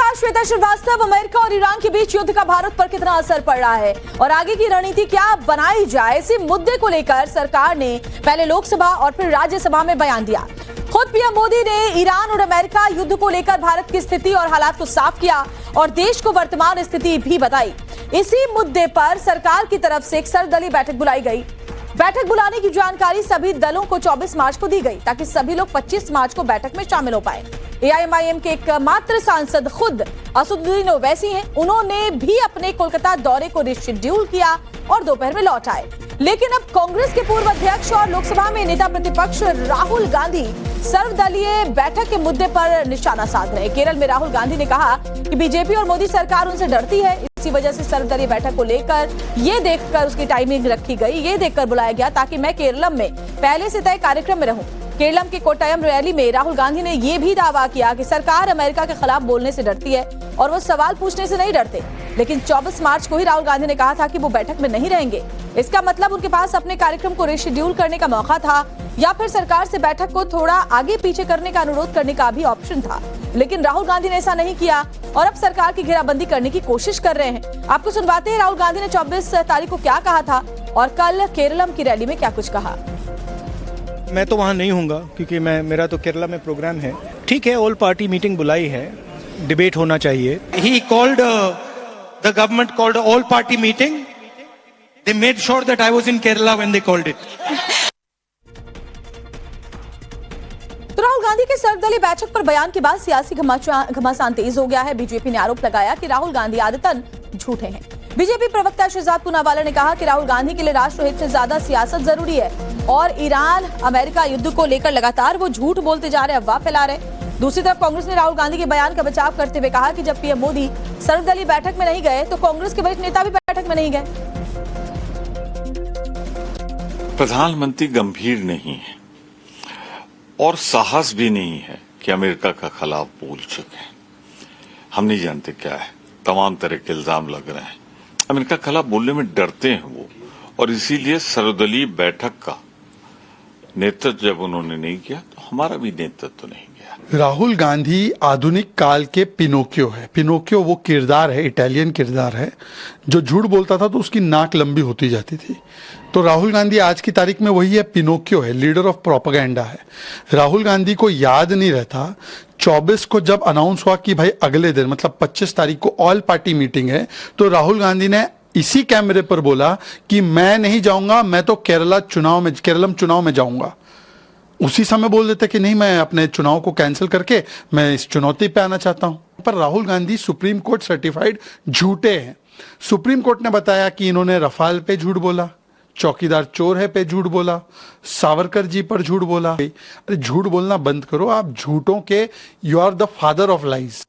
साथ श्वेता श्रीवास्तव, अमेरिका और ईरान के बीच युद्ध का भारत पर कितना असर पड़ रहा है और आगे की रणनीति क्या बनाई जाए, इसी मुद्दे को लेकर सरकार ने पहले लोकसभा और फिर राज्यसभा में बयान दिया। खुद पीएम मोदी ने ईरान और अमेरिका युद्ध को लेकर भारत की स्थिति और हालात को साफ किया और देश को वर्तमान स्थिति भी बताई। इसी मुद्दे पर सरकार की तरफ से एक सर्वदलीय बैठक बुलाई गई। बैठक बुलाने की जानकारी सभी दलों को 24 मार्च को दी गई ताकि सभी लोग 25 मार्च को बैठक में शामिल हो पाए। एआईएमआईएम के एकमात्र सांसद खुद असदुद्दीन ओवैसी हैं। उन्होंने भी अपने कोलकाता दौरे को रिशेड्यूल किया और दोपहर में लौट आए। लेकिन अब कांग्रेस के पूर्व अध्यक्ष और लोकसभा में नेता प्रतिपक्ष राहुल गांधी सर्वदलीय बैठक के मुद्दे पर निशाना साध रहे। केरल में राहुल गांधी ने कहा कि बीजेपी और मोदी सरकार उनसे डरती है, इसी वजह से सर्वदलीय बैठक को लेकर ये देखकर उसकी टाइमिंग रखी गई, ये देखकर बुलाया गया ताकि मैं केरलम में पहले से तय कार्यक्रम में रहूं। केरलम के कोट्टायम रैली में राहुल गांधी ने यह भी दावा किया कि सरकार अमेरिका के खिलाफ बोलने से डरती है और वो सवाल पूछने से नहीं डरते। लेकिन 24 मार्च को ही राहुल गांधी ने कहा था कि वो बैठक में नहीं रहेंगे। इसका मतलब उनके पास अपने कार्यक्रम को रिशेड्यूल करने का मौका था या फिर सरकार से बैठक को थोड़ा आगे पीछे करने का अनुरोध करने का भी ऑप्शन था। लेकिन राहुल गांधी ने ऐसा नहीं किया और अब सरकार की घेराबंदी करने की कोशिश कर रहे हैं। आपको सुनवाते हैं राहुल गांधी ने 24 तारीख को क्या कहा था और कल केरलम की रैली में क्या कुछ कहा। मैं तो वहाँ नहीं हूँगा क्योंकि मेरा तो केरला में प्रोग्राम है। ठीक है, ऑल पार्टी मीटिंग बुलाई है, डिबेट होना चाहिए। He called the government called all party meeting. They made sure that I was in Kerala when they called it. तो राहुल गांधी के सर्वदलीय बैठक पर बयान के बाद सियासी घमासान तेज हो गया है। बीजेपी ने आरोप लगाया कि राहुल गांधी आदतन झूठे हैं। बीजेपी प्रवक्ता शहजाद पूनावाला ने कहा कि राहुल गांधी के लिए राष्ट्रहित से ज्यादा सियासत जरूरी है और ईरान अमेरिका युद्ध को लेकर लगातार वो झूठ बोलते जा रहे, अफवाह फैला रहे। दूसरी तरफ कांग्रेस ने राहुल गांधी के बयान का बचाव करते हुए कहा कि जब पीएम मोदी सर्वदलीय बैठक में नहीं गए तो कांग्रेस के वरिष्ठ नेता भी बैठक में नहीं गए। प्रधानमंत्री गंभीर नहीं है और साहस भी नहीं है कि अमेरिका का खिलाफ बोल चुके हैं। हम नहीं जानते क्या है, तमाम तरह के इल्जाम लग रहे हैं। अमेरिका के खिलाफ बोलने में डरते हैं वो, और इसीलिए सर्वदलीय बैठक का नेतृत्व जब उन्होंने नहीं किया तो हमारा भी नेतृत्व नहीं किया। राहुल गांधी आधुनिक काल के पिनोकियो है। पिनोकियो वो किरदार है, इटालियन किरदार है, जो झूठ बोलता था तो उसकी नाक लंबी होती जाती थी। तो राहुल गांधी आज की तारीख में वही है, पिनोकियो है, लीडर ऑफ प्रोपेगेंडा है। राहुल गांधी को याद नहीं रहता 24 को जब अनाउंस हुआ कि भाई अगले दिन मतलब 25 तारीख को ऑल पार्टी मीटिंग है, तो राहुल गांधी ने इसी कैमरे पर बोला कि मैं नहीं जाऊंगा, मैं तो केरलम चुनाव में जाऊंगा। उसी समय बोल देते कि नहीं, मैं अपने चुनाव को कैंसिल करके मैं इस चुनौती पे आना चाहता हूं। पर Rahul Gandhi supreme court certified झूठे हैं। सुप्रीम कोर्ट ने बताया कि इन्होंने रफाल पे झूठ बोला, चौकीदार चोर है पे झूठ बोला, सावरकर जी पर झूठ बोला। अरे झूठ बोलना बंद करो, आप झूठों के you are the father of lies.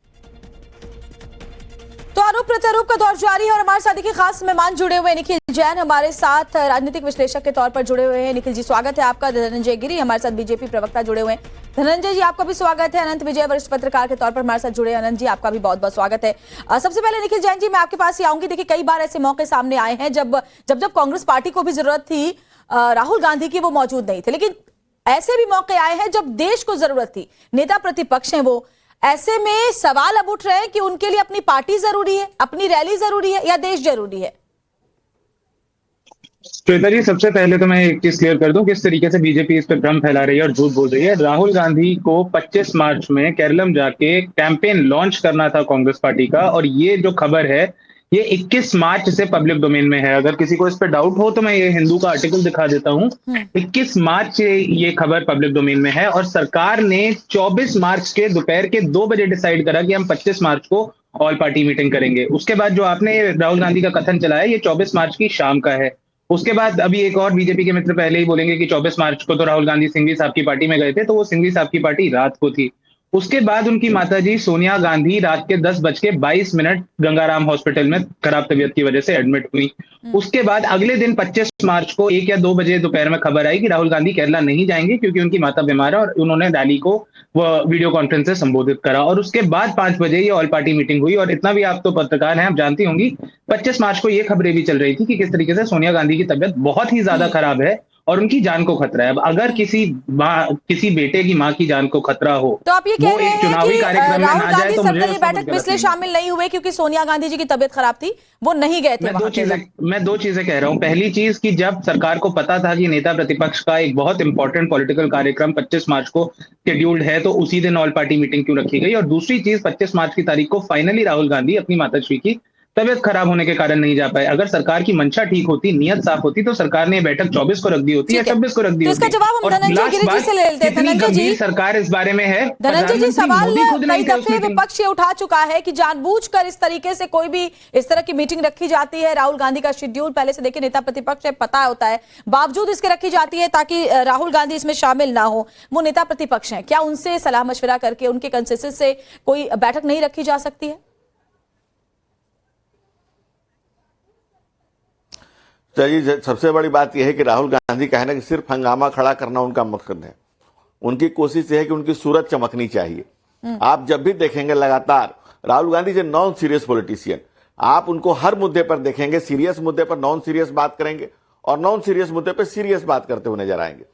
तो आरोप प्रत्यारोप का दौर जारी है और हमारे साथ देखिए खास मेहमान जुड़े हुए निखिल जैन हमारे साथ राजनीतिक विश्लेषक के तौर पर जुड़े हुए हैं। निखिल जी स्वागत है आपका। धनंजय गिरी हमारे साथ बीजेपी प्रवक्ता जुड़े हुए हैं। धनंजय जी आपका भी स्वागत है। अनंत विजय वरिष्ठ पत्रकार के तौर पर हमारे साथ जुड़े हैं। अनंत जी आपका भी बहुत बहुत स्वागत है। सबसे पहले निखिल जैन जी मैं आपके पास ही आऊंगी। देखिए कई बार ऐसे मौके सामने आए हैं जब कांग्रेस पार्टी को भी जरूरत थी राहुल गांधी की, वो मौजूद नहीं थे, लेकिन ऐसे भी मौके आए हैं जब देश को जरूरत थी, नेता प्रतिपक्ष हैं वो, ऐसे में सवाल अब उठ रहे हैं कि उनके लिए अपनी पार्टी जरूरी है, अपनी रैली जरूरी है या देश जरूरी है। श्वेता जी, सबसे पहले तो मैं एक चीज क्लियर कर दूं, किस तरीके से बीजेपी इस पर भ्रम फैला रही है और झूठ बोल रही है। राहुल गांधी को 25 मार्च में केरलम जाके कैंपेन लॉन्च करना था कांग्रेस पार्टी का, और ये जो खबर है ये 21 मार्च से पब्लिक डोमेन में है। अगर किसी को इस पर डाउट हो तो मैं ये हिंदू का आर्टिकल दिखा देता हूं। 21 मार्च से ये खबर पब्लिक डोमेन में है और सरकार ने 24 मार्च के दोपहर के 2 बजे डिसाइड करा कि हम 25 मार्च को ऑल पार्टी मीटिंग करेंगे। उसके बाद जो आपने राहुल गांधी का कथन चलाया ये 24 मार्च की शाम का है। उसके बाद अभी एक और बीजेपी के मित्र पहले ही बोलेंगे कि 24 मार्च को तो राहुल गांधी सिंघवी साहब की पार्टी में गए थे, तो वो सिंघवी साहब की पार्टी रात को थी। उसके बाद उनकी माताजी सोनिया गांधी रात के 10:22 गंगाराम हॉस्पिटल में खराब तबीयत की वजह से एडमिट हुई। उसके बाद अगले दिन 25 मार्च को 1 या 2 बजे दोपहर में खबर आई कि राहुल गांधी केरला नहीं जाएंगे क्योंकि उनकी माता बीमार है, और उन्होंने रैली को वह वीडियो कॉन्फ्रेंस से संबोधित करा। और उसके बाद 5 बजे ये ऑल पार्टी मीटिंग हुई। और इतना भी आप तो पत्रकार हैं, आप जानती होंगी 25 मार्च को ये खबरें भी चल रही थी कि किस तरीके से सोनिया गांधी की तबीयत बहुत ही ज्यादा खराब है और उनकी जान को खतरा है। अब अगर किसी बेटे की माँ की जान को खतरा हो, तो आप ये कह वो रहे एक हैं चुनावी कि कार्यक्रम में राहुल ना जाए गांधी तो मुझे सर्वदलीय उसका बैठक कुछ में गलत इसलिए नहीं शामिल नहीं हुए क्योंकि सोनिया गांधी जी की तबीयत खराब थी, वो नहीं गए थे वहां केरल। मैं दो चीजें कह रहा हूं। पहली चीज कि जब सरकार को पता था कि नेता प्रतिपक्ष का एक बहुत इंपॉर्टेंट पॉलिटिकल कार्यक्रम 25 मार्च को शेड्यूल्ड है, तो उसी दिन ऑल पार्टी मीटिंग क्यों रखी गई? और दूसरी चीज, 25 मार्च की तारीख को फाइनली राहुल गांधी अपनी माताश्री की तबियत खराब होने के कारण नहीं जा पाए। अगर सरकार की मंशा ठीक होती, नियत साफ होती, तो सरकार ने बैठक 24 को रख दी होती या ठीक है। 26 को रख दी तो होती। इसका जवाब हम और धनंजय लास्ट गिरि जी बात, से ले लेते हैं। कितनी धनंजय जी, गंभीर सरकार इस बारे में है। धनंजय जी, सवाल मोदी खुद कई नहीं थे उस दफे मीटिंग में। विपक्ष ये उठा चुका है कि जानबूझकर इस तरीके से कोई भी इस तरह की मीटिंग रखी जाती है। राहुल गांधी का शेड्यूल पहले से देखिए नेता प्रतिपक्ष है, पता होता है, बावजूद इसके रखी जाती है ताकि राहुल गांधी इसमें शामिल ना हो। वो नेता प्रतिपक्ष हैं, क्या उनसे सलाह मशविरा करके उनके कंसेंसस से कोई बैठक नहीं रखी जा सकती है? चलिए, सबसे बड़ी बात यह है कि राहुल गांधी का है ना कि सिर्फ हंगामा खड़ा करना उनका मकसद है। उनकी कोशिश यह है कि उनकी सूरत चमकनी चाहिए। आप जब भी देखेंगे लगातार राहुल गांधी जो नॉन सीरियस पॉलिटिशियन, आप उनको हर मुद्दे पर देखेंगे, सीरियस मुद्दे पर नॉन सीरियस बात करेंगे और नॉन सीरियस मुद्दे पर सीरियस बात करते हुए नजर आएंगे।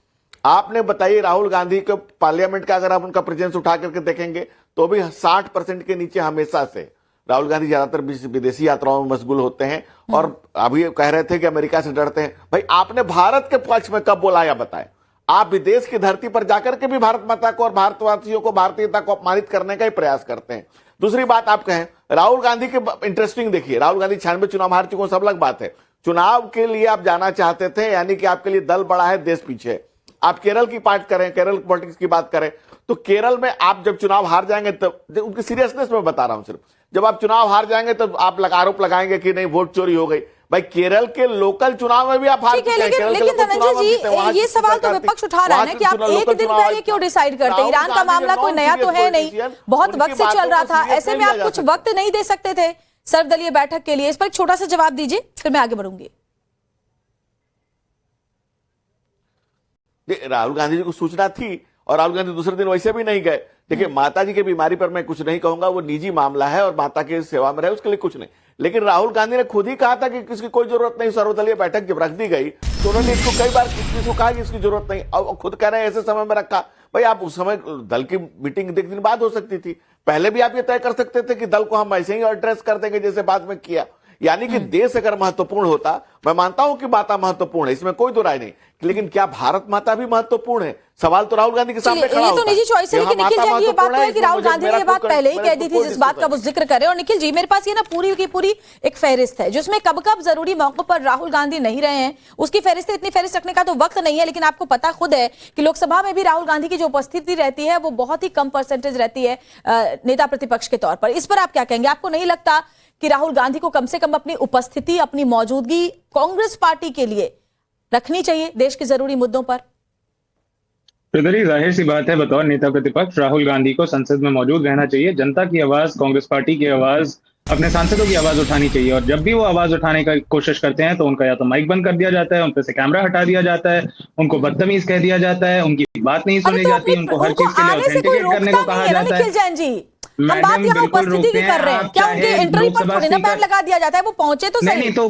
आपने बताइए, राहुल गांधी को पार्लियामेंट का अगर आप उनका प्रेजेंस उठा करके देखेंगे तो भी 60% के नीचे हमेशा से राहुल गांधी ज्यादातर विदेशी यात्राओं में मशगूल होते हैं। और अभी कह रहे थे कि अमेरिका से डरते हैं। भाई, आपने भारत के पक्ष में कब बोला या बताएं? आप विदेश की धरती पर जाकर के भी भारत माता को और भारतवासियों को, भारतीयता को अपमानित करने का ही प्रयास करते हैं। दूसरी बात, आप कहें राहुल गांधी के इंटरेस्टिंग देखिए, राहुल गांधी 96 चुनाव हार चुके, सब अलग बात है। चुनाव के लिए आप जाना चाहते थे, यानी कि आपके लिए दल बड़ा है, देश पीछे है। आप केरल की बात करें, केरल पॉलिटिक्स की बात करें, तो केरल में आप जब चुनाव हार जाएंगे, तब उनकी सीरियसनेस में बता रहा हूं, सिर्फ जब आप चुनाव हार जाएंगे तब आप आरोप लगाएंगे कि नहीं वोट चोरी हो गई। भाई, केरल के लोकल चुनाव में भी आप हार चुके हैं। लेकिन धनंजय जी, ये सवाल तो विपक्ष उठा रहा है कि आप एक दिन पहले क्यों डिसाइड करते? ईरान का मामला कोई नया तो है नहीं, बहुत वक्त से चल रहा था, ऐसे में आप कुछ वक्त नहीं दे सकते थे सर्वदलीय बैठक के लिए? इस पर एक छोटा सा जवाब दीजिए, फिर मैं आगे बढ़ूंगी। राहुल गांधी जी को सूचना थी और राहुल गांधी दूसरे दिन वैसे भी नहीं गए। देखिए, माता जी की बीमारी पर मैं कुछ नहीं कहूंगा, वो निजी मामला है और माता की सेवा में रहे, उसके लिए कुछ नहीं। लेकिन राहुल गांधी ने खुद ही कहा था कि किसकी कोई जरूरत नहीं। सर्वदलीय बैठक जब रख दी गई तो उन्होंने इसको कई बार किसी कहा कि इसकी जरूरत नहीं, और खुद कह रहे हैं ऐसे समय में रखा। भाई, आप उस समय दल की मीटिंग एक दिन बाद हो सकती थी, पहले भी आप ये तय कर सकते थे कि दल को हम ऐसे ही एड्रेस कर देंगे जैसे बाद में किया। यानी कि देश अगर महत्वपूर्ण होता, मैं मानता हूं कि माता महत्वपूर्ण है, इसमें कोई दो राय नहीं, लेकिन क्या भारत माता भी महत्वपूर्ण है? सवाल तो राहुल गांधी के सामने खड़ा होता है। ये तो निजी चॉइस है, लेकिन निखिल जी, ये बात तो है कि राहुल गांधी ने ये बात पहले ही कह दी थी जिस बात का वो जिक्र करे। और निखिल जी, मेरे पास ये ना पूरी की पूरी एक फहरिस्त है जिसमें कब कब जरूरी मौकों पर राहुल गांधी नहीं रहे हैं, उसकी फहरिस्त। इतनी फहरिस्त रखने का तो वक्त नहीं है, लेकिन आपको पता खुद है कि लोकसभा में भी राहुल गांधी की जो उपस्थिति रहती है वो बहुत ही कम परसेंटेज रहती है नेता प्रतिपक्ष के तौर पर। इस पर आप क्या कहेंगे? आपको नहीं लगता कि राहुल गांधी को कम से कम अपनी उपस्थिति, अपनी मौजूदगी कांग्रेस पार्टी के लिए रखनी चाहिए देश के जरूरी मुद्दों पर? प्रदरी, जाहिर सी बात है, बतौर नेता प्रतिपक्ष राहुल गांधी को संसद में मौजूद रहना चाहिए। जनता की आवाज, कांग्रेस पार्टी की आवाज, अपने सांसदों की आवाज उठानी चाहिए। और जब भी वो आवाज उठाने की कोशिश करते हैं तो उनका या तो माइक बंद कर दिया जाता है, उन पे से कैमरा हटा दिया जाता है, उनको बदतमीज कह दिया जाता है, उनकी बात नहीं सुनी जाती, उनको हर चीज के लिए ऑथेंटिकेट करने को कहा जाता है। निखिल जैन जी, हम बात यहाँ उपस्थिति की कर रहे हैं, क्या उनके एंट्री पर थोड़ी ना बैन लगा दिया जाता है? वो पहुंचे तो सही। नहीं, तो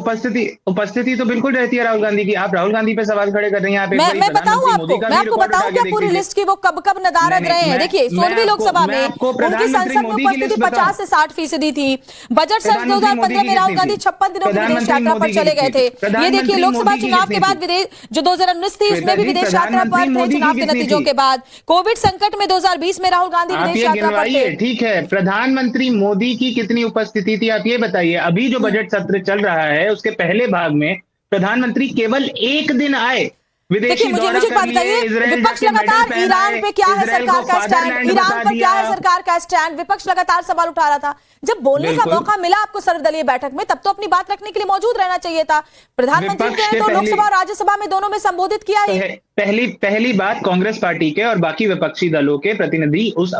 उपस्थिति तो बिल्कुल रहती है राहुल गांधी की। आप राहुल गांधी पे सवाल खड़े कर रही हैं। मैं बताऊं आपको, मैं आपको बताऊं क्या पूरी लिस्ट की वो कब कब नदारद रहे हैं। देखिए, 16वीं लोकसभा में उनकी संसद में उपस्थिति 50 से 60% थी। बजट सत्र 2015 में राहुल गांधी 56 दिनों की विदेश यात्रा पर चले गए थे। ये देखिए, लोकसभा चुनाव के बाद विदेश जो 2019 थी उसमें भी विदेश यात्रा पर थे। चुनाव के नतीजों के बाद कोविड संकट में 2020 में राहुल गांधी विदेश यात्रा पर थे। ठीक है, प्रधानमंत्री मोदी की कितनी उपस्थिति थी आप ये बताइए। अभी जो बजट सत्र चल रहा है उसके पहले भाग में प्रधानमंत्री केवल एक दिन आए। देखिए, मुझे एक बात बताइए, विपक्ष लगातार ईरान पे क्या है सरकार का स्टैंड, ईरान पर क्या है सरकार का स्टैंड, विपक्ष लगातार सवाल उठा रहा था। जब बोलने का मौका मिला आपको सर्वदलीय बैठक में, तब तो अपनी बात रखने के लिए मौजूद रहना चाहिए था। प्रधानमंत्री ने तो लोकसभा और राज्यसभा में दोनों में संबोधित किया ही। पहली बात, कांग्रेस पार्टी के और बाकी विपक्षी दलों के प्रतिनिधि उस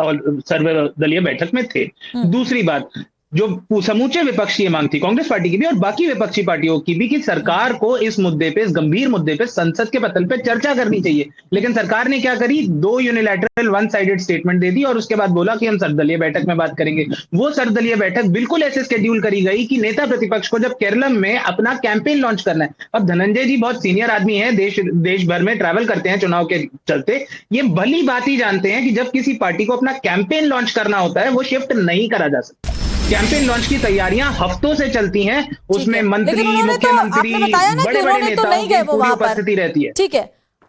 सर्वदलीय बैठक में थे। दूसरी बात, जो समूचे विपक्ष की मांग थी, कांग्रेस पार्टी की भी और बाकी विपक्षी पार्टियों की भी, कि सरकार को इस मुद्दे पे, इस गंभीर मुद्दे पे संसद के पटल पे चर्चा करनी चाहिए। लेकिन सरकार ने क्या करी, 2 यूनिलैटरल वन साइडेड स्टेटमेंट दे दी और उसके बाद बोला कि हम सर्वदलीय बैठक में बात करेंगे। वो सर्वदलीय बैठक बिल्कुल ऐसे शेड्यूल करी गई कि नेता प्रतिपक्ष को जब केरलम में अपना कैंपेन लॉन्च करना है, अब धनंजय जी बहुत सीनियर आदमी हैं, देश भर में ट्रैवल करते हैं चुनाव के चलते, ये भली बात ही जानते हैं कि जब किसी पार्टी को अपना कैंपेन लॉन्च करना होता है वो शिफ्ट नहीं करा जा सकता। कैंपेन लॉन्च की तैयारियां हफ्तों से चलती हैं, उसमें मंत्री, मुख्यमंत्री, बड़े-बड़े नेताओं की पूरी उपस्थिति रहती है। ठीक है,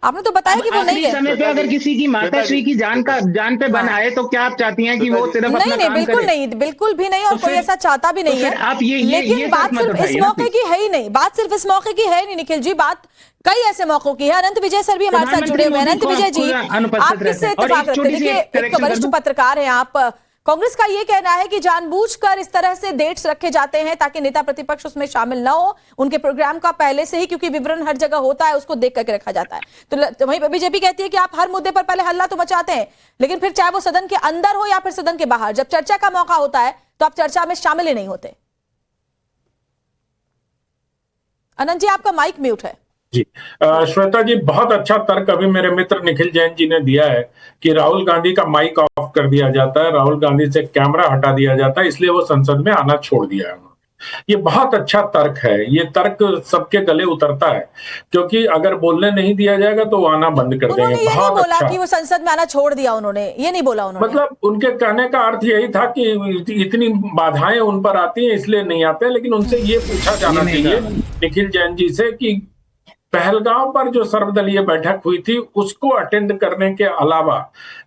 आपने तो बताया कि वो नहीं गए। समय पे अगर किसी की माताश्री की जान पे बन आए तो क्या आप चाहती हैं कि वो सिर्फ अपना काम करे? बिल्कुल नहीं, बिल्कुल भी नहीं, और कोई ऐसा चाहता भी नहीं है। आप लेकिन बात सिर्फ इस मौके की है ही नहीं, बात सिर्फ इस मौके की है नहीं निखिल जी, बात कई ऐसे मौकों की है। अनंत विजय सर भी हमारे साथ जुड़े हुए हैं। अनंत विजय जी, आप किससे इत्तेफाक रखते हैं? देखिए, एक वरिष्ठ पत्रकार हैं आप। कांग्रेस का ये कहना है कि जानबूझकर इस तरह से डेट्स रखे जाते हैं ताकि नेता प्रतिपक्ष उसमें शामिल ना हो, उनके प्रोग्राम का पहले से ही, क्योंकि विवरण हर जगह होता है, उसको देख करके रखा जाता है। तो वहीं बीजेपी कहती है कि आप हर मुद्दे पर पहले हल्ला तो मचाते हैं, लेकिन फिर चाहे वो सदन के अंदर हो या फिर सदन के बाहर, जब चर्चा का मौका होता है तो आप चर्चा में शामिल ही नहीं होते। अनंत जी, आपका माइक म्यूट है। जी, श्वेता जी, बहुत अच्छा तर्क अभी मेरे मित्र निखिल जैन जी ने दिया है कि राहुल गांधी का माइक ऑफ कर दिया जाता है, राहुल गांधी से कैमरा हटा दिया जाता है, इसलिए वो संसद में आना छोड़ दिया है। ये बहुत अच्छा तर्क है, ये तर्क सबके गले उतरता है, क्योंकि अगर बोलने नहीं दिया जाएगा तो वो आना बंद कर देंगे। ये नहीं बोला कि वो संसद में आना छोड़ दिया, उन्होंने ये नहीं बोला। उन्होंने मतलब उनके कहने का अर्थ यही था कि इतनी बाधाएं उन पर आती हैं इसलिए नहीं आते, लेकिन उनसे ये पूछा जाना चाहिए निखिल जैन जी से कि पहलगांव पर जो सर्वदलीय बैठक हुई थी उसको अटेंड करने के अलावा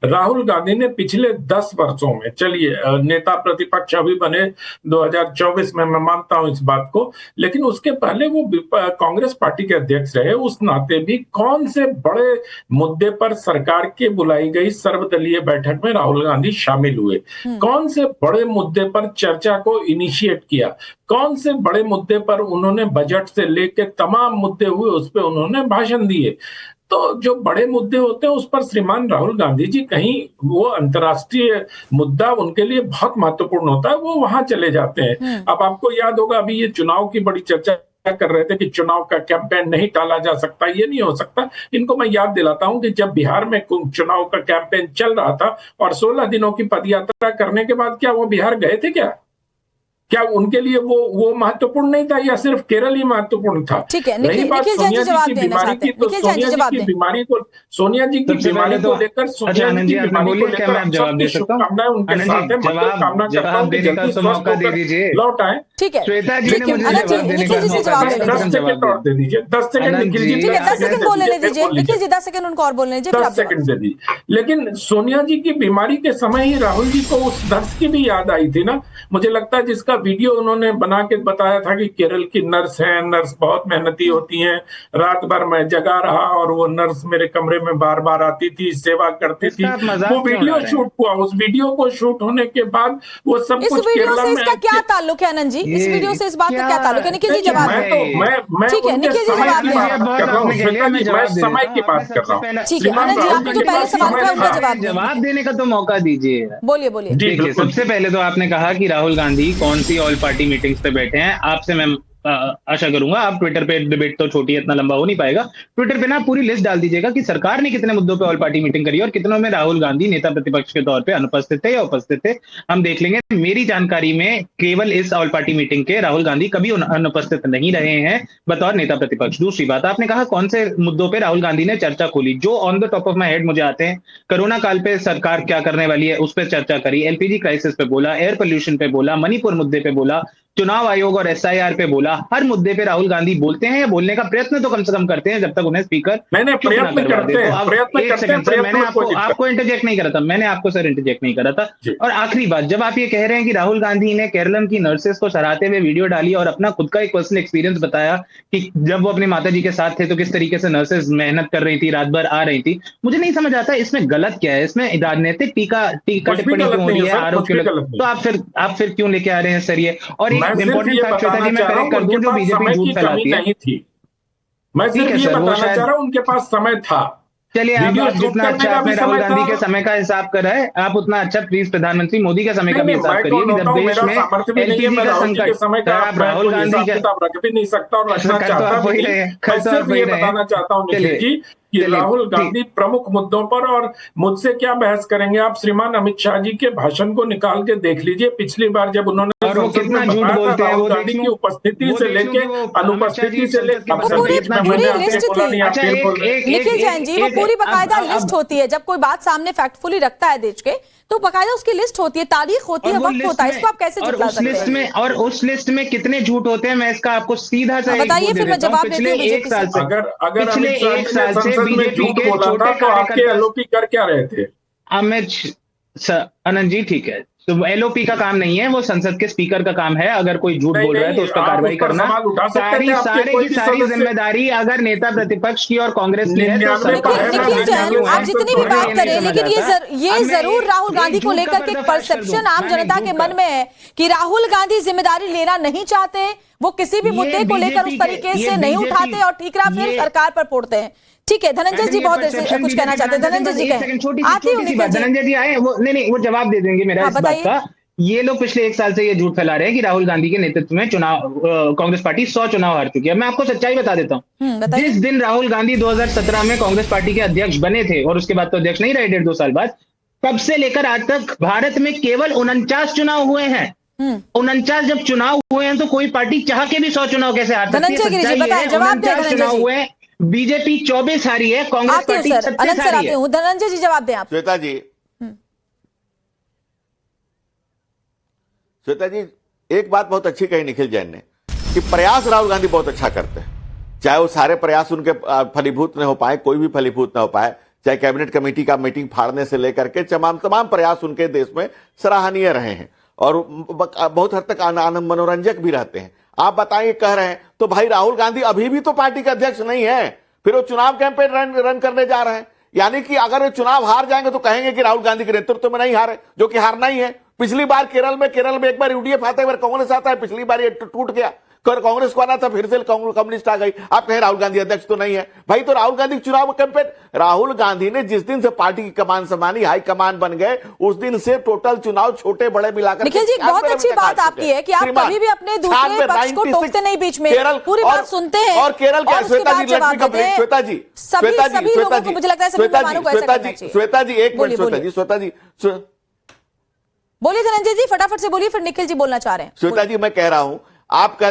राहुल गांधी ने पिछले 10 वर्षों में, चलिए नेता प्रतिपक्ष अभी बने 2024 में, मैं मानता हूं इस बात को, लेकिन उसके पहले वो कांग्रेस पार्टी के अध्यक्ष रहे, उस नाते भी कौन से बड़े मुद्दे पर सरकार के बुलाई गई सर्वदलीय बैठक में राहुल गांधी शामिल हुए, कौन से बड़े मुद्दे पर चर्चा को इनिशिएट किया, कौन से बड़े मुद्दे पर उन्होंने बजट से लेके तमाम मुद्दे हुए उस पे उन्होंने भाषण दिए। तो जो बड़े मुद्दे होते हैं उस पर श्रीमान राहुल गांधी जी, कहीं वो अंतर्राष्ट्रीय मुद्दा उनके लिए बहुत महत्वपूर्ण होता है, वो वहां चले जाते हैं। अब आपको याद होगा अभी ये चुनाव की बड़ी चर्चा कर रहे थे कि चुनाव का कैंपेन नहीं टाला जा सकता, ये नहीं हो सकता। इनको मैं याद दिलाता हूं कि जब बिहार में चुनाव का कैंपेन चल रहा था और 16 दिनों की पदयात्रा करने के बाद क्या वो बिहार गए थे? क्या उनके लिए वो महत्वपूर्ण नहीं था या सिर्फ केरल ही महत्वपूर्ण था? ठीक है, रही बात सोनिया जी की बीमारी की, तो सोनिया जी की बीमारी को लेकर, सोनिया जी की बीमारी को लेकर शुभकामनाएं उनके साथ है, कामना करता हूँ कि जल्दी स्वस्थ होकर लौट आए। ठीक है, श्वेता जी ने मुझे 10 सेकंड और दे दीजिए, 10 सेकंड निखिल जी, 10 सेकंड बोलने दीजिए निखिल जी, 10 सेकंड उनको और बोलने दीजिए, 10 सेकंड दे दीजिए। लेकिन सोनिया जी की बीमारी के समय ही राहुल जी को उस दर्द की भी याद आई थी ना, मुझे लगता है, जिसका वीडियो उन्होंने बना के बताया था कि केरल की नर्स हैं, नर्स बहुत मेहनती होती हैं, रात भर मैं जगा रहा और वो नर्स मेरे कमरे में बार बार आती थी, सेवा करती थी। वो वीडियो शूट हुआ, उस वीडियो को शूट होने के बाद वो सब कुछ केरला में। इसका क्या ताल्लुक है आनंद जी? इस वीडियो से इस बात का क्या ताल्लुक है? निखिल जी जवाब मैं ठीक है, निखिल जी जवाब कर रहा हूँ, मैं समय की बात कर रहा हूँ। ठीक है, आनंद जी आपने जो पहले सवाल का उनका जवाब देने का तो मौका दीजिए। बोलिए बोलिए। देखिए, सबसे पहले तो आपने कहा कि राहुल गांधी कौन सी ऑल पार्टी मीटिंग्स पे बैठे हैं। आपसे मैं आशा करूंगा, आप ट्विटर पे, डिबेट तो छोटी है, इतना लंबा हो नहीं पाएगा, ट्विटर पे ना पूरी लिस्ट डाल दीजिएगा कि सरकार ने कितने मुद्दों पे ऑल पार्टी मीटिंग करी और कितनों में राहुल गांधी नेता प्रतिपक्ष के तौर पे अनुपस्थित थे या उपस्थित थे, हम देख लेंगे। मेरी जानकारी में केवल इस ऑल पार्टी मीटिंग के राहुल गांधी कभी अनुपस्थित नहीं रहे हैं बतौर नेता प्रतिपक्ष। दूसरी बात, आपने कहा कौन से मुद्दों पे राहुल गांधी ने चर्चा खोली, जो on the top of my head मुझे आते हैं। कोरोना काल पे सरकार क्या करने वाली है उस पर चर्चा करी, एलपीजी क्राइसिस पे बोला, एयर पोल्यूशन पे बोला, मणिपुर मुद्दे पे बोला, चुनाव आयोग और एसआईआर पे बोला। हर मुद्दे पे राहुल गांधी बोलते हैं या बोलने का प्रयत्न तो कम से कम करते हैं जब तक उन्हें स्पीकर प्रयत्न करते हैं। मैंने आपको इंटरजेक्ट नहीं करा था, मैंने आपको सर इंटरजेक्ट नहीं करा था। और आखिरी बात, जब आप ये कह रहे हैं कि राहुल गांधी ने केरलम की नर्सेस को सराहते हुए वीडियो डाली और अपना खुद का एक पर्सनल एक्सपीरियंस बताया कि जब वो अपनी माता जी के साथ थे तो किस तरीके से नर्सेस मेहनत कर रही थी, रात भर आ रही थी, मुझे नहीं समझ आता इसमें गलत क्या है, इसमें राजनीतिक टीका टिप्पणी क्यों हो रही है, आरोप क्यों? तो आप फिर क्यों लेके आ रहे हैं सर ये? और इम्पोर्टेंट फैक्ट श्वेता जी मैं करेक्ट कर दूं, जो बीजेपी झूठ फैलाती है। मैं सिर्फ ये बताना चाह रहा हूं, उनके पास समय था, चलिए आप वीडियो शूट जितना करने अच्छा का आपने भी राहुल समय गांधी था। के समय का हिसाब करा है, आप उतना अच्छा प्लीज प्रधानमंत्री मोदी का समय का भी नहीं, हिसाब मैं करिए कौन कि होता जब हूँ, देश मेरा में सामर्थ्य भी नहीं है, एलपीजी मैं का राहुल जी के संकट, समय का आप राहुल कोई गांधी हिसाब का किताब रख भी नहीं सकता और रखना कर तो चाहता आप भी वही नहीं। रहे, मैं कर तो आप सिर्फ वही ये रहे। बताना चाहता हूँ निखिल चलिए जी कि चलिए राहुल ठीक, गांधी प्रमुख मुद्दों पर, और मुझसे क्या बहस करेंगे आप, श्रीमान अमित शाह जी के भाषण को निकाल के देख लीजिए। पिछली बार जब उन्होंने और वो संसद कितना में झूठ बताया था बोलते हैं राहुल वो देख गांधी लूं, की उपस्थिति वो से देख लूं लेके कि वो अमित शाह जी अनुपस्थिति से संसद के अब वो बदल सर में पूरी बीच कितना में झूठ मैंने पूरी आपसे लिस्ट बोला थी। नहीं, आप अच्छा फिर बोल रहे हैं। निखिल जैन जी, वो पूरी बकायदा अब लिस्ट होती है। जब कोई बात सामने फैक्टफुली रखता है देश के, तो बकायदा उसकी लिस्ट होती है, तारीख होती है, और वो वक्त लिस्ट होता है। में इसको आप कैसे और झुटला उस सकते लिस्ट हैं? में और उस लिस्ट में कितने झूठ होते हैं, मैं इसका आपको सीधा सा एक बताइए, वो दे फिर मैं देता हूं। जवाब देती पिछले हूँ एक बीजेपी साल से। से अगर पिछले अमित शाह एक जी ने साल से संसद में बीजेपी झूठ के बोला छोटे था तो आपके कार्यकर्ता एलओपी कर क्या रहे थे? आनंद जी ठीक है, तो एलओपी का काम नहीं है, वो संसद के स्पीकर का काम है। अगर कोई झूठ नहीं बोल रहा है तो नहीं, उस पर आप कार्रवाई उस पर करना। सवाल उठा सकते थे, आपके सारी कोई की भी सारी सदस्य। जिम्मेदारी अगर नेता प्रतिपक्ष की और कांग्रेस की है तो 99 सब पर है ना, निखिल जैन, 99 आप जितनी भी तो बात है। करें, लेकिन ये अब मैं जरूर राहुल गांधी को झूठ का लेकर के एक पर्दाफाश कर परसेप्शन दूं। आम जनता के मन में है कि राहुल गांधी जिम्मेदारी लेना नहीं चाहते, वो किसी भी ये मुद्दे को लेकर उस बीजेपी तरीके ये से नहीं बीजेपी उठाते और ठीकरा फिर ये- सरकार पर फोड़ते हैं। ठीक है, धनंजय जी बहुत देर से कुछ कहना चाहते हैं। धनंजय जी कहें, आती हूँ निखिल जी। धनंजय जी आए, वो नहीं वो जवाब दे देंगे मेरा हाँ, इस बात बताइए। का। ये लोग पिछले एक साल से ये झूठ फैला रहे हैं कि राहुल गांधी के नेतृत्व में कांग्रेस पार्टी 100 चुनाव हार चुकी है। मैं आपको सच्चाई बता देता हूँ। बताइए। जिस दिन राहुल गांधी 2017 में कांग्रेस पार्टी के अध्यक्ष बने थे, और उसके बाद तो अध्यक्ष नहीं रहे 1.5-2 साल बाद, तब से लेकर आज तक भारत में केवल 49 चुनाव हुए हैं। 49 जब चुनाव हुए हैं तो कोई पार्टी चाह के भी 100 चुनाव कैसे हार सकती है? धनंजय गिरी जी, सच्चाई ये बताएं, है, जवाब दें 49 धनंजय चुनाव जी। हुए हैं, बीजेपी 24 हारी है, कांग्रेस आती हूँ पार्टी सर, 36 अनंत सर हारी आती है। हूँ। धनंजय जी जवाब दें आप। श्वेता जी, श्वेता जी, एक बात बहुत अच्छी कही निखिल जैन ने कि प्रयास राहुल गांधी बहुत अच्छा करते हैं। चाहे वो सारे प्रयास उनके फलीभूत न हो पाए, कोई भी फलीभूत न हो पाए, चाहे कैबिनेट कमेटी का मीटिंग फाड़ने से लेकर के तमाम प्रयास उनके देश में सराहनीय रहे हैं और बहुत हद तक आनंद मनोरंजक भी रहते हैं। आप बताइए, कह रहे हैं तो भाई राहुल गांधी अभी भी तो पार्टी के अध्यक्ष नहीं है, फिर वो चुनाव कैंपेन रन करने जा रहे हैं। यानी कि अगर वो चुनाव हार जाएंगे तो कहेंगे कि राहुल गांधी के नेतृत्व में नहीं हारे, जो कि हारना ही है। पिछली बार केरल में एक बार यूडीएफ आता है, एक बार कांग्रेस आता है, पिछली बार ये टूट गया, कांग्रेस को आना था, फिर से कम्युनिस्ट आ गई। आप कहें राहुल गांधी अध्यक्ष तो नहीं है भाई, तो राहुल गांधी चुनाव कैंपेन, राहुल गांधी ने जिस दिन से पार्टी की कमान संभाली, हाई कमान बन गए, उस दिन से टोटल चुनाव छोटे बड़े मिलाकर निखिल जी, बहुत अच्छी बात आपकी है कि आप कभी भी अपने दूसरे पक्ष को टोकते नहीं, बीच में पूरी बात सुनते हैं और केरल क्या, श्वेता जी जवाब देते हैं। श्वेता जी, सभी लोगों को, मुझे लगता है सभी मेहमानों को ऐसा करना चाहिए। श्वेता जी एक मिनट, श्वेता जी बोलिए धनंजय जी, फटाफट से बोलिए, फिर निखिल जी बोलना चाह रहे हैं। श्वेता जी, मैं कह रहा हूं आपका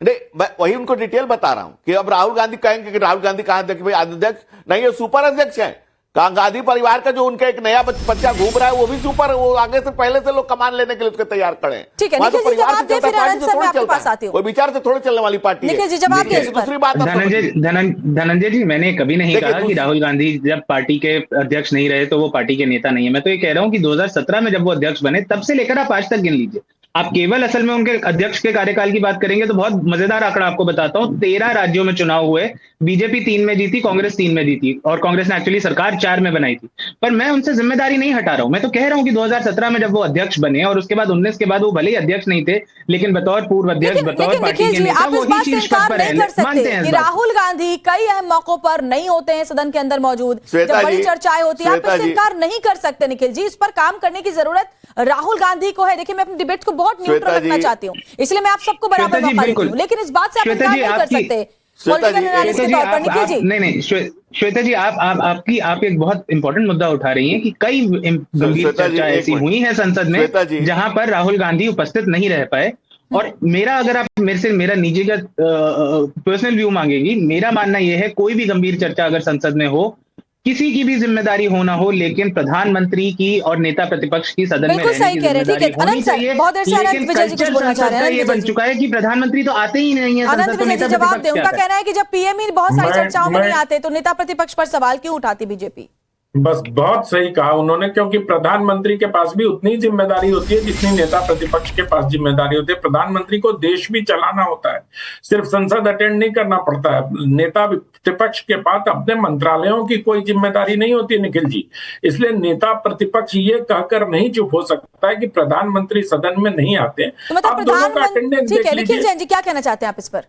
नहीं, मैं वही उनको डिटेल बता रहा हूं कि अब राहुल गांधी कहेंगे कि राहुल गांधी कहां अध्यक्ष, भाई अध्यक्ष नहीं है, सुपर अध्यक्ष है। गांधी परिवार का जो उनका एक नया बच्चा घूम रहा है वो भी सुपर, वो आगे से पहले से लोग कमान लेने के लिए उसके तैयार खड़े हैं। ठीक है, वहां तो निखिल जी परिवार जवाब से दें, चलता फिर है, आनंद सर मैं आपके पास आती हूँ। कोई विचार से थोड़े चलने वाली पार्टी है। निखिल जी जवाब दें इस पर। दूसरी बात धनंजय जी, मैंने कभी नहीं कहा कि राहुल गांधी जब पार्टी के अध्यक्ष नहीं रहे तो वो पार्टी के नेता नहीं है। मैं तो ये कह रहा हूं कि 2017 में जब वो अध्यक्ष बने तब से लेकर आप आज तक गिन लीजिए। आप केवल असल में उनके अध्यक्ष के कार्यकाल की बात करेंगे तो बहुत मजेदार आंकड़ा आपको बताता हूं। 13 राज्यों में चुनाव हुए, बीजेपी 3 में जीती, कांग्रेस 3 में जीती, और कांग्रेस ने एक्चुअली सरकार 4 में बनाई थी। पर मैं उनसे जिम्मेदारी नहीं हटा रहा हूं, मैं तो कह रहा हूं कि 2017 में जब वो अध्यक्ष बने और उसके बाद 19 के बाद वो भले ही अध्यक्ष नहीं थे, लेकिन बतौर पूर्व अध्यक्ष, बतौर पार्टी के नेता वो ही शीर्ष पद पर है। मानते हैं कि राहुल गांधी कई अहम मौकों पर नहीं होते हैं सदन के अंदर मौजूद, जब बड़ी चर्चाएं होती है, आप इससे इनकार नहीं कर सकते। निखिल जी, इस पर काम करने की जरूरत राहुल गांधी को है। देखिए, मैं अपनी डिबेट को बहुत न्यूट्रल रखना चाहती हूँ, इसलिए मैं आप सबको बराबर मौका देती हूँ, लेकिन इस बात से आप इनकार नहीं कर सकते पॉलिटिकल एनालिस्ट के तौर पर। निखिल जी नहीं, श्वेता जी, आप एक बहुत इंपॉर्टेंट मुद्दा उठा रही हैं कि कई गंभीर चर्चा ऐसी हुई है संसद में जहां पर राहुल गांधी उपस्थित नहीं रह पाए। और मेरा, अगर आप मेरे से मेरा निजीगत पर्सनल व्यू मांगेगी, मेरा मानना यह है कोई भी गंभीर चर्चा अगर संसद में हो, किसी की भी जिम्मेदारी हो ना हो, लेकिन प्रधानमंत्री की और नेता प्रतिपक्ष की सदन में रहने की जिम्मेदारी होनी चाहिए। लेकिन कल्चर संसद का ये बन चुका है कि प्रधानमंत्री तो आते ही नहीं है संसद, तो नेता जवाब दे। प्रतिपक्ष उनका कहना है कि जब पीएम ही बहुत सारी चर्चाओं में नहीं आते तो नेता प्रतिपक्ष पर सवाल क्यों उठाती बीजेपी? बस बहुत सही कहा उन्होंने, क्योंकि प्रधानमंत्री के पास भी उतनी जिम्मेदारी होती है जितनी नेता प्रतिपक्ष के पास जिम्मेदारी होती है। प्रधानमंत्री को देश भी चलाना होता है, सिर्फ संसद अटेंड नहीं करना पड़ता है। नेता प्रतिपक्ष के पास अपने मंत्रालयों की कोई जिम्मेदारी नहीं होती निखिल जी, इसलिए नेता प्रतिपक्ष ये कहकर नहीं चुप हो सकता है कि प्रधानमंत्री सदन में नहीं आते। तो मतलब आप दोनों का अटेंडेंस ठीक है, देख निखिल लीजिए। जैन जी क्या कहना चाहते हैं आप इस पर?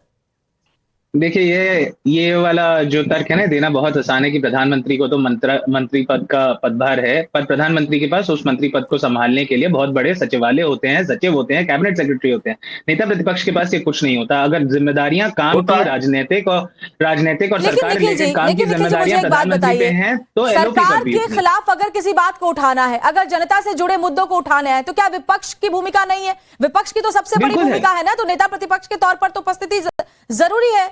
देखिए ये वाला जो तर्क है ना देना बहुत आसान है कि प्रधानमंत्री को तो मंत्री पद का पदभार है, पर प्रधानमंत्री के पास उस मंत्री पद को संभालने के लिए बहुत बड़े सचिवालय होते हैं, सचिव होते हैं, कैबिनेट सेक्रेटरी होते हैं। नेता प्रतिपक्ष के पास ये कुछ नहीं होता। अगर जिम्मेदारियां काम की राजनीतिक और सरकार रिलेटेड काम की जिम्मेदारियां प्रधानमंत्री पे हैं तो एलओपी सरकार पर भी के खिलाफ अगर किसी बात को उठाना है, अगर जनता से जुड़े मुद्दों को उठाना है, तो क्या विपक्ष की भूमिका नहीं है? विपक्ष की तो सबसे बड़ी बिल्कुल है। भूमिका है ना, तो नेता प्रतिपक्ष के तौर पर तो उपस्थिति जरूरी है।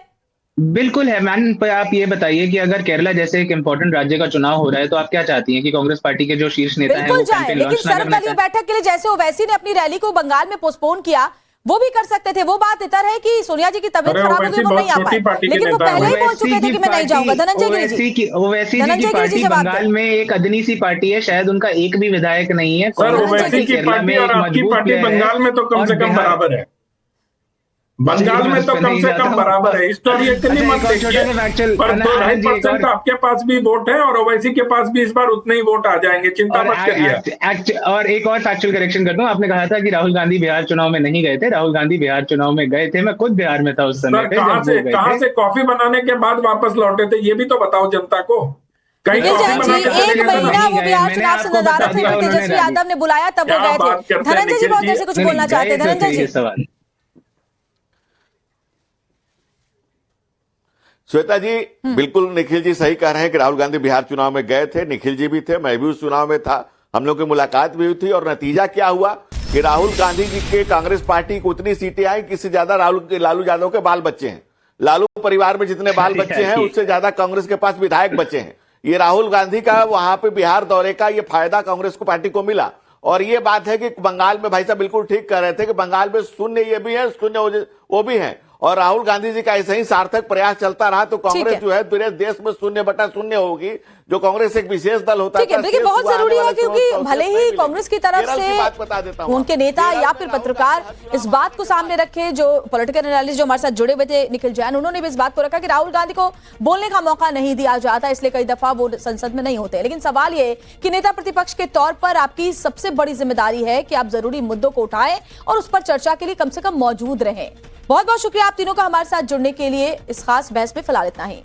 बिल्कुल है मैम। आप ये बताइए कि अगर केरला जैसे एक इंपॉर्टेंट राज्य का चुनाव हो रहा है तो आप क्या चाहती हैं कि कांग्रेस पार्टी के जो शीर्ष नेता हैं वो बिल्कुल जाए, कैंपेन लेकिन लॉन्च ना करना सर्वदलीय बैठक के लिए जैसे ओवैसी ने अपनी रैली को बंगाल में पोस्टपोन किया, वो भी कर सकते थे। वो बात इतर है कि सोनिया जी की तबीयत अरे खराब हो गई, वो नहीं आ पाए, लेकिन वो पहले ही बोल चुके थे कि मैं नहीं जाऊंगा। धनंजय गिरी जी, ओवैसी जी की पार्टी बंगाल में एक अदनी सी पार्टी है, शायद उनका एक भी विधायक नहीं है। सर कांग्रेस ओवैसी की केरला पार्टी में और एक आपकी मजबूत पार्टी प्लेयर है बंगाल में तो कम और से कम बिहार- बराबर है। बंगाल में तो कम से कम बराबर है। स्टोरी इतनी मत देखिए, पर 2-2.5% आपके पास भी वोट है और ओवैसी के पास भी इस बार उतने ही वोट आ जाएंगे, चिंता मत करिए। और एक और फैक्चुअल करेक्शन कर दूं, आपने कहा था कि राहुल गांधी बिहार चुनाव में नहीं गए थे। राहुल गांधी बिहार चुनाव में गए थे, मैं खुद बिहार में था उस समय पे जब कहां से कॉफी बनाने के बाद वापस लौटे थे, ये भी तो बताओ जनता को। कहीं निखिल कॉफी जैन बना जी, के चले एक गए तो महीना नहीं वो गए। बिहार चुनाव से नदारद थे, फिर तेजस्वी यादव ने बुलाया तब वो क्या गए बात थे। करते हैं धनंजय जी निखिल बहुत जी? देर से कुछ बोलना चाहते हैं। धनंजय जी, सवाल श्वेता जी, बिल्कुल निखिल जी सही कह रहे हैं कि राहुल गांधी बिहार चुनाव में गए थे, निखिल जी भी थे, मैं भी उस चुनाव में था, हम लोग की मुलाकात भी हुई थी। और नतीजा क्या हुआ कि राहुल गांधी जी के कांग्रेस पार्टी को उतनी सीटें आई कि इससे ज्यादा लालू यादव के बाल बच्चे हैं। लालू परिवार में जितने बाल बच्चे हैं उससे ज्यादा कांग्रेस के पास विधायक बचे हैं। ये राहुल गांधी का वहां पे बिहार दौरे का ये फायदा कांग्रेस को पार्टी को मिला। और ये बात है कि बंगाल में भाई साहब बिल्कुल ठीक कह रहे थे कि बंगाल में शून्य ये भी है, शून्य वो भी है। और राहुल गांधी जी का ऐसे ही सार्थक प्रयास चलता रहा तो कांग्रेस जो है पूरे देश में 0/0 होगी, जो कांग्रेस एक विशेष दल होता ठीक है। देखिए बहुत जरूरी है, क्योंकि भले ही कांग्रेस की तरफ बता देता से उनके नेता या फिर पत्रकार इस बात को सामने रखे, जो पॉलिटिकल एनालिस्ट जो हमारे साथ जुड़े हुए थे निखिल जैन, उन्होंने भी इस बात को रखा कि राहुल गांधी को बोलने का मौका नहीं दिया जाता, इसलिए कई दफा वो संसद में नहीं होते। लेकिन सवाल ये कि नेता प्रतिपक्ष के तौर पर आपकी सबसे बड़ी जिम्मेदारी है कि आप जरूरी मुद्दों को उठाएं और उस पर चर्चा के लिए कम से कम मौजूद रहें। बहुत बहुत शुक्रिया आप तीनों का हमारे साथ जुड़ने के लिए। इस खास बहस में फिलहाल इतना ही।